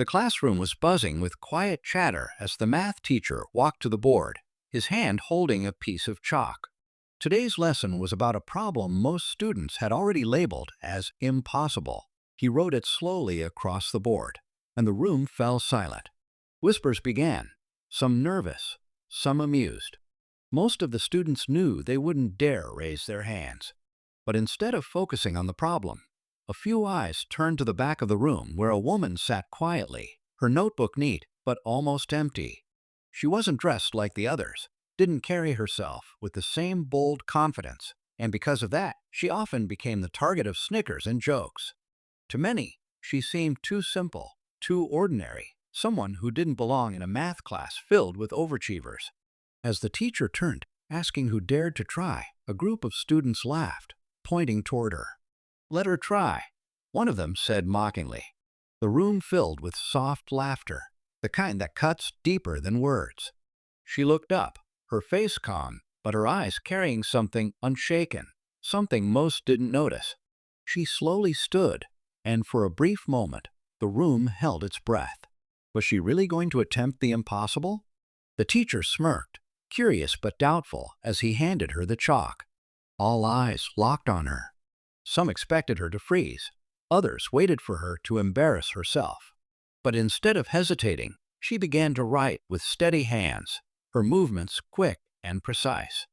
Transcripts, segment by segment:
The classroom was buzzing with quiet chatter as the math teacher walked to the board, his hand holding a piece of chalk. Today's lesson was about a problem most students had already labeled as impossible. He wrote it slowly across the board, and the room fell silent. Whispers began, some nervous, some amused. Most of the students knew they wouldn't dare raise their hands. But instead of focusing on the problem, a few eyes turned to the back of the room where a woman sat quietly, her notebook neat but almost empty. She wasn't dressed like the others, didn't carry herself with the same bold confidence, and because of that, she often became the target of snickers and jokes. To many, she seemed too simple, too ordinary, someone who didn't belong in a math class filled with overachievers. As the teacher turned, asking who dared to try, a group of students laughed, pointing toward her. "Let her try," one of them said mockingly. The room filled with soft laughter, the kind that cuts deeper than words. She looked up, her face calm, but her eyes carrying something unshaken, something most didn't notice. She slowly stood, and for a brief moment, the room held its breath. Was she really going to attempt the impossible? The teacher smirked, curious but doubtful, as he handed her the chalk. All eyes locked on her. Some expected her to freeze. Others waited for her to embarrass herself. But instead of hesitating, she began to write with steady hands, her movements quick and precise.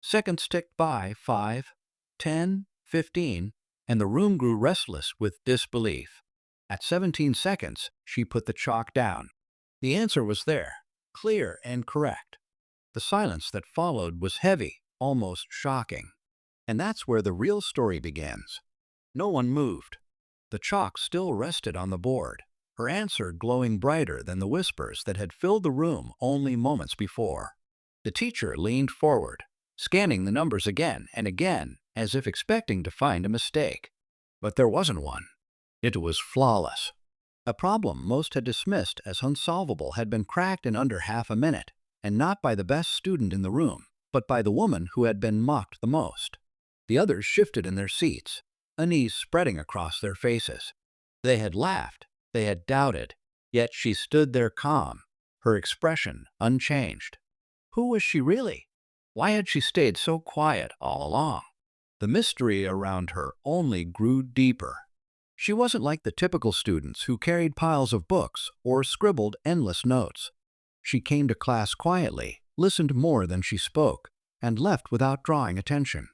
Seconds ticked by, 5, 10, 15, and the room grew restless with disbelief. At 17 seconds, she put the chalk down. The answer was there, clear and correct. The silence that followed was heavy, almost shocking. And that's where the real story begins. No one moved. The chalk still rested on the board, her answer glowing brighter than the whispers that had filled the room only moments before. The teacher leaned forward, scanning the numbers again and again, as if expecting to find a mistake. But there wasn't one. It was flawless. A problem most had dismissed as unsolvable had been cracked in under half a minute, and not by the best student in the room, but by the woman who had been mocked the most. The others shifted in their seats, unease spreading across their faces. They had laughed, they had doubted, yet she stood there calm, her expression unchanged. Who was she really? Why had she stayed so quiet all along? The mystery around her only grew deeper. She wasn't like the typical students who carried piles of books or scribbled endless notes. She came to class quietly, listened more than she spoke, and left without drawing attention.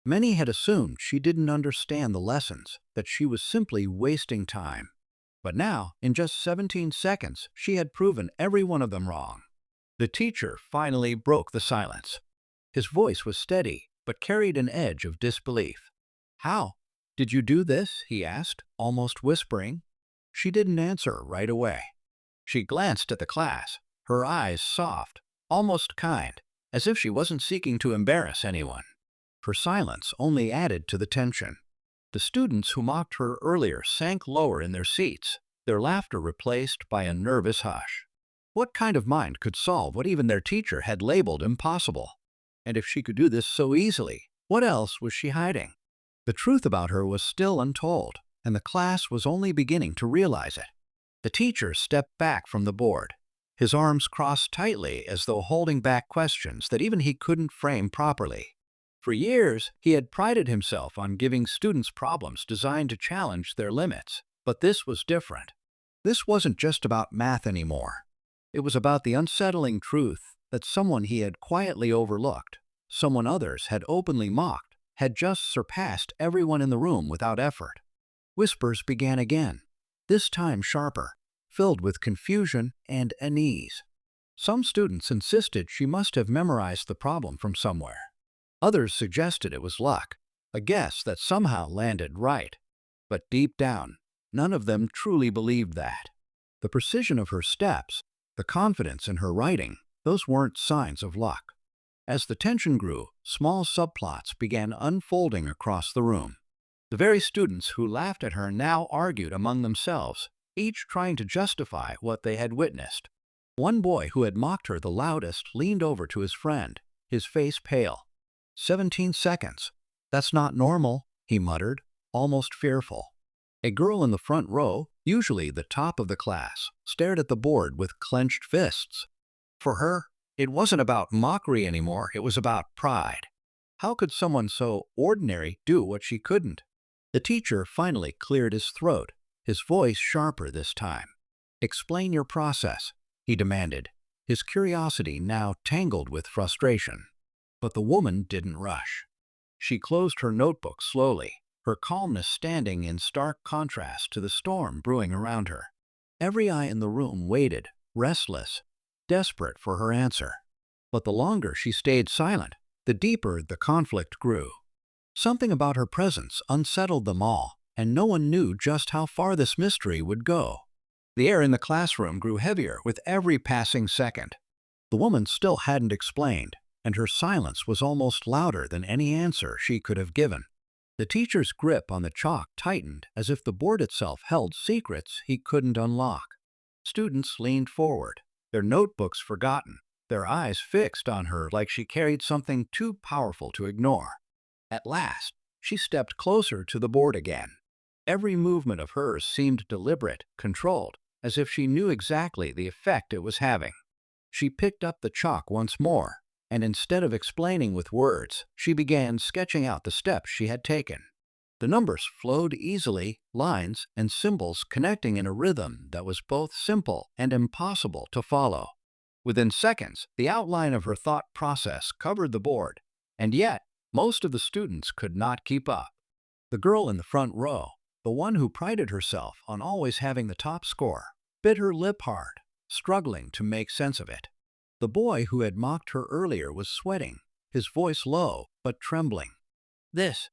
Many had assumed she didn't understand the lessons, that she was simply wasting time. But now, in just 17 seconds, she had proven every one of them wrong. The teacher finally broke the silence. His voice was steady, but carried an edge of disbelief. "How? Did you do this?" he asked, almost whispering. She didn't answer right away. She glanced at the class, her eyes soft, almost kind, as if she wasn't seeking to embarrass anyone. Her silence only added to the tension. The students who mocked her earlier sank lower in their seats, their laughter replaced by a nervous hush. What kind of mind could solve what even their teacher had labeled impossible? And if she could do this so easily, what else was she hiding? The truth about her was still untold, and the class was only beginning to realize it. The teacher stepped back from the board, his arms crossed tightly as though holding back questions that even he couldn't frame properly. For years, he had prided himself on giving students problems designed to challenge their limits. But this was different. This wasn't just about math anymore. It was about the unsettling truth that someone he had quietly overlooked, someone others had openly mocked, had just surpassed everyone in the room without effort. Whispers began again, this time sharper, filled with confusion and unease. Some students insisted she must have memorized the problem from somewhere. Others suggested it was luck, a guess that somehow landed right. But deep down, none of them truly believed that. The precision of her steps, the confidence in her writing, those weren't signs of luck. As the tension grew, small subplots began unfolding across the room. The very students who laughed at her now argued among themselves, each trying to justify what they had witnessed. One boy who had mocked her the loudest leaned over to his friend, his face pale. 17 seconds. That's not normal, he muttered, almost fearful. A girl in the front row, Usually the top of the class stared at the board with clenched fists. For her, it wasn't about mockery anymore, it was about pride. How could someone so ordinary do what she couldn't? The teacher finally cleared his throat, his voice sharper this time. "Explain your process," he demanded, his curiosity now tangled with frustration. But the woman didn't rush. She closed her notebook slowly, her calmness standing in stark contrast to the storm brewing around her. Every eye in the room waited, restless, desperate for her answer. But the longer she stayed silent, the deeper the conflict grew. Something about her presence unsettled them all, and no one knew just how far this mystery would go. The air in the classroom grew heavier with every passing second. The woman still hadn't explained, and her silence was almost louder than any answer she could have given. The teacher's grip on the chalk tightened as if the board itself held secrets he couldn't unlock. Students leaned forward, their notebooks forgotten, their eyes fixed on her like she carried something too powerful to ignore. At last, she stepped closer to the board again. Every movement of hers seemed deliberate, controlled, as if she knew exactly the effect it was having. She picked up the chalk once more, and instead of explaining with words, she began sketching out the steps she had taken. The numbers flowed easily, lines and symbols connecting in a rhythm that was both simple and impossible to follow. Within seconds, the outline of her thought process covered the board, and yet most of the students could not keep up. The girl in the front row, the one who prided herself on always having the top score, bit her lip hard, struggling to make sense of it. The boy who had mocked her earlier was sweating, his voice low but trembling. This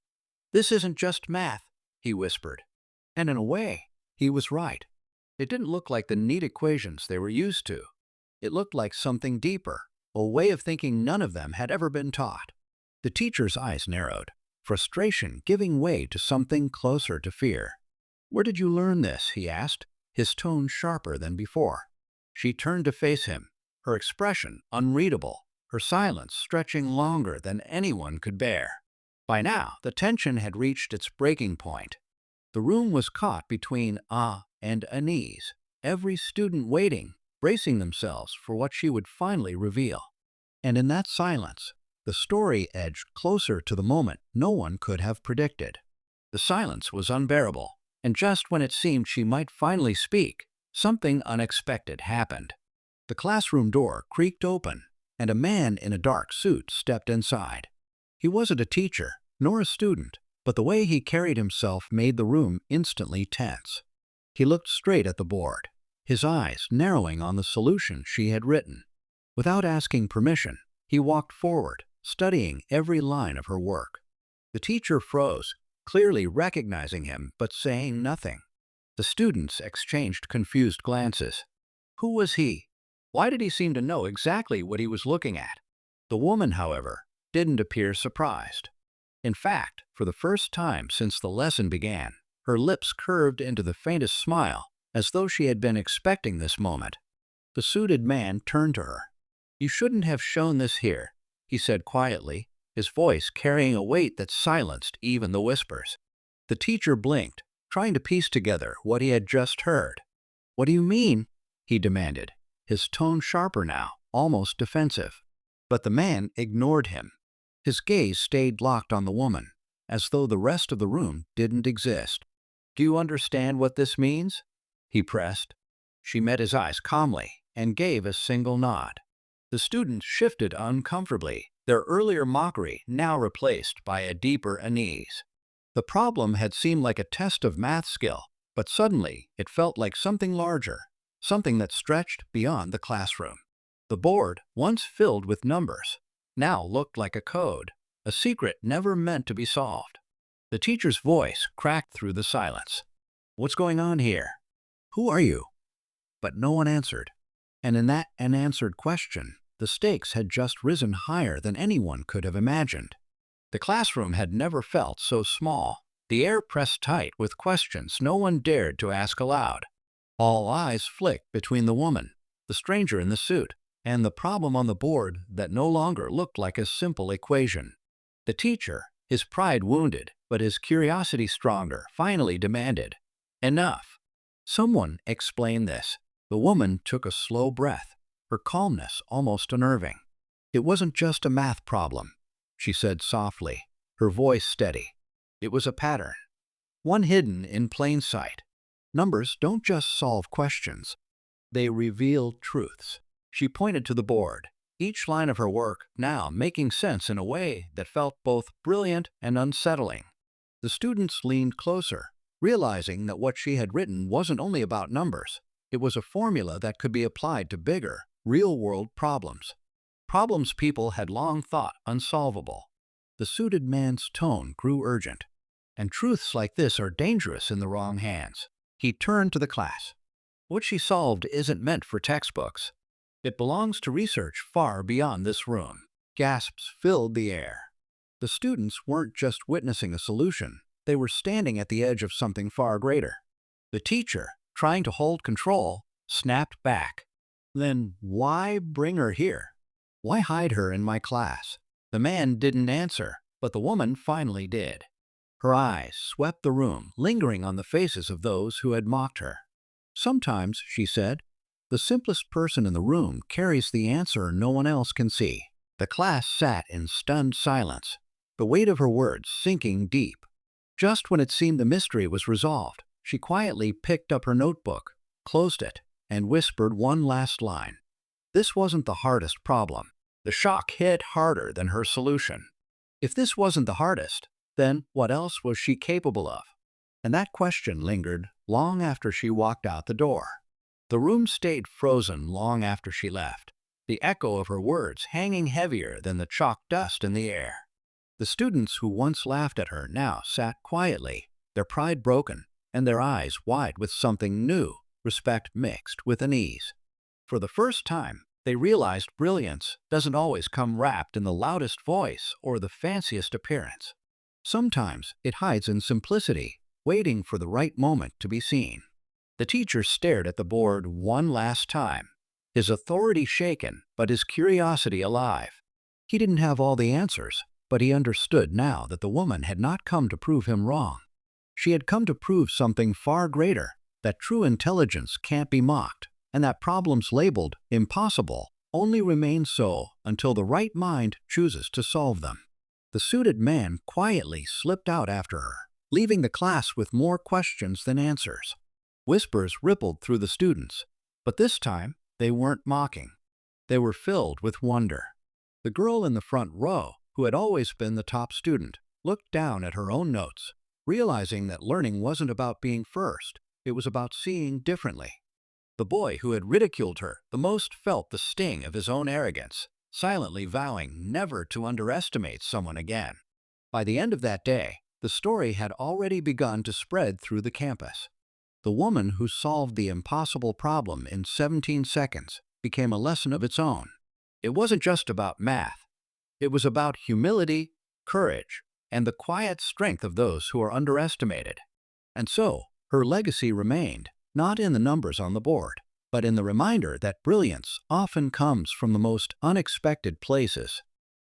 isn't just math," he whispered. And in a way, he was right. It didn't look like the neat equations they were used to. It looked like something deeper, a way of thinking none of them had ever been taught. The teacher's eyes narrowed, frustration giving way to something closer to fear. "Where did you learn this?" he asked, his tone sharper than before. She turned to face him, her expression unreadable, her silence stretching longer than anyone could bear. By now, the tension had reached its breaking point. The room was caught between and unease, every student waiting, bracing themselves for what she would finally reveal. And in that silence, the story edged closer to the moment no one could have predicted. The silence was unbearable, and just when it seemed she might finally speak, something unexpected happened. The classroom door creaked open, and a man in a dark suit stepped inside. He wasn't a teacher, nor a student, but the way he carried himself made the room instantly tense. He looked straight at the board, his eyes narrowing on the solution she had written. Without asking permission, he walked forward, studying every line of her work. The teacher froze, clearly recognizing him but saying nothing. The students exchanged confused glances. Who was he? Why did he seem to know exactly what he was looking at? The woman, however, didn't appear surprised. In fact, for the first time since the lesson began, her lips curved into the faintest smile, as though she had been expecting this moment. The suited man turned to her. "You shouldn't have shown this here," he said quietly, his voice carrying a weight that silenced even the whispers. The teacher blinked, trying to piece together what he had just heard. "What do you mean?" he demanded, his tone sharper now, almost defensive. But the man ignored him. His gaze stayed locked on the woman, as though the rest of the room didn't exist. "Do you understand what this means?" he pressed. She met his eyes calmly and gave a single nod. The students shifted uncomfortably, their earlier mockery now replaced by a deeper unease. The problem had seemed like a test of math skill, but suddenly it felt like something larger, something that stretched beyond the classroom. The board, once filled with numbers, now looked like a code, a secret never meant to be solved. The teacher's voice cracked through the silence. "What's going on here? Who are you?" But no one answered. And in that unanswered question, the stakes had just risen higher than anyone could have imagined. The classroom had never felt so small, the air pressed tight with questions no one dared to ask aloud. All eyes flicked between the woman, the stranger in the suit, and the problem on the board that no longer looked like a simple equation. The teacher, his pride wounded, but his curiosity stronger, finally demanded, "Enough. Someone explain this. The woman took a slow breath, her calmness almost unnerving. It wasn't just a math problem, she said softly, her voice steady. It was a pattern, one hidden in plain sight. Numbers don't just solve questions, they reveal truths. She pointed to the board, each line of her work now making sense in a way that felt both brilliant and unsettling. The students leaned closer, realizing that what she had written wasn't only about numbers. It was a formula that could be applied to bigger, real-world problems. Problems people had long thought unsolvable. The suited man's tone grew urgent. And truths like this are dangerous in the wrong hands. He turned to the class. What she solved isn't meant for textbooks. It belongs to research far beyond this room. Gasps filled the air. The students weren't just witnessing a solution, they were standing at the edge of something far greater. The teacher, trying to hold control, snapped back. Then why bring her here? Why hide her in my class? The man didn't answer, but the woman finally did. Her eyes swept the room, lingering on the faces of those who had mocked her. Sometimes, she said, the simplest person in the room carries the answer no one else can see. The class sat in stunned silence, the weight of her words sinking deep. Just when it seemed the mystery was resolved, she quietly picked up her notebook, closed it, and whispered one last line. This wasn't the hardest problem. The shock hit harder than her solution. If this wasn't the hardest, then what else was she capable of? And that question lingered long after she walked out the door. The room stayed frozen long after she left, the echo of her words hanging heavier than the chalk dust in the air. The students who once laughed at her now sat quietly, their pride broken, and their eyes wide with something new, respect mixed with unease. For the first time, they realized brilliance doesn't always come wrapped in the loudest voice or the fanciest appearance. Sometimes it hides in simplicity, waiting for the right moment to be seen. The teacher stared at the board one last time, his authority shaken but his curiosity alive. He didn't have all the answers, but he understood now that the woman had not come to prove him wrong. She had come to prove something far greater, that true intelligence can't be mocked, and that problems labeled impossible only remain so until the right mind chooses to solve them. The suited man quietly slipped out after her, leaving the class with more questions than answers. Whispers rippled through the students, but this time they weren't mocking. They were filled with wonder. The girl in the front row, who had always been the top student, looked down at her own notes, realizing that learning wasn't about being first, it was about seeing differently. The boy who had ridiculed her the most felt the sting of his own arrogance, silently vowing never to underestimate someone again. By the end of that day, the story had already begun to spread through the campus. The woman who solved the impossible problem in 17 seconds became a lesson of its own. It wasn't just about math. It was about humility, courage, and the quiet strength of those who are underestimated. And so, her legacy remained, not in the numbers on the board, but in the reminder that brilliance often comes from the most unexpected places.